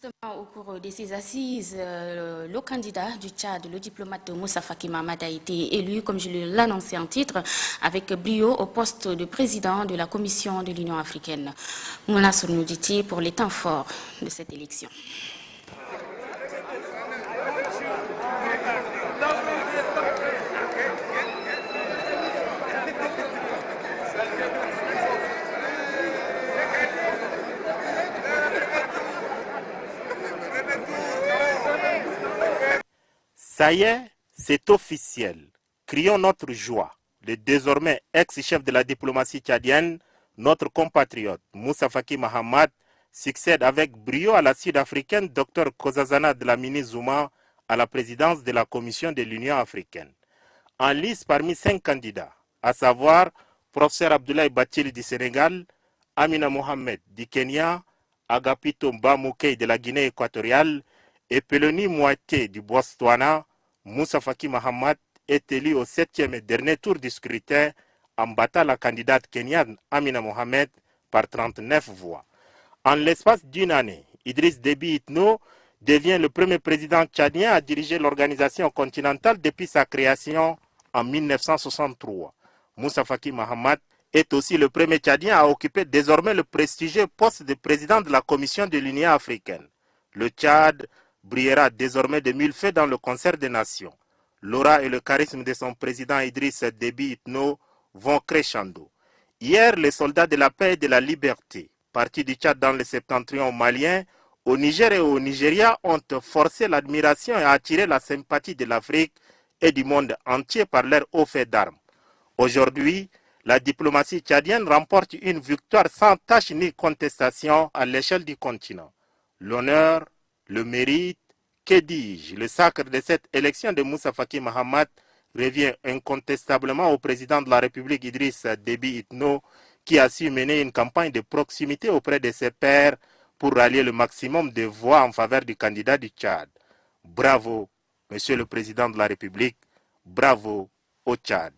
Au cours de ces assises, le candidat du Tchad, le diplomate Moussa Faki Mahamat, a été élu, comme je l'annonçais en titre, avec brio au poste de président de la Commission de l'Union africaine. Mouna Sonouditi pour les temps forts de cette élection. Ça y est, c'est officiel. Crions notre joie. Le désormais ex-chef de la diplomatie tchadienne, notre compatriote Moussa Faki Mahamat, succède avec brio à la sud-africaine Dr Nkosazana Dlamini Zuma à la présidence de la Commission de l'Union africaine. En lice parmi 5 candidats, à savoir Professeur Abdoulaye Bathily du Sénégal, Amina Mohamed du Kenya, Agapito Mbamouké de la Guinée équatoriale et Peloni Moité du Botswana, Moussa Faki Mahamat est élu au 7e et dernier tour du scrutin en battant la candidate kenyane Amina Mohamed par 39 voix. En l'espace d'une année, Idriss Déby Itno devient le premier président tchadien à diriger l'organisation continentale depuis sa création en 1963. Moussa Faki Mahamat est aussi le premier tchadien à occuper désormais le prestigieux poste de président de la Commission de l'Union africaine. Le Tchad brillera désormais de mille feux dans le concert des nations. L'aura et le charisme de son président Idriss Déby Itno vont crescendo. Hier, les soldats de la paix et de la liberté, partis du Tchad dans le septentrion malien, au Niger et au Nigeria, ont forcé l'admiration et attiré la sympathie de l'Afrique et du monde entier par leur haut fait d'armes. Aujourd'hui, la diplomatie tchadienne remporte une victoire sans tâche ni contestation à l'échelle du continent. L'honneur, le mérite, que dis-je, le sacre de cette élection de Moussa Faki Mahamat revient incontestablement au président de la République Idriss Déby Itno, qui a su mener une campagne de proximité auprès de ses pairs pour rallier le maximum de voix en faveur du candidat du Tchad. Bravo, Monsieur le Président de la République, bravo au Tchad.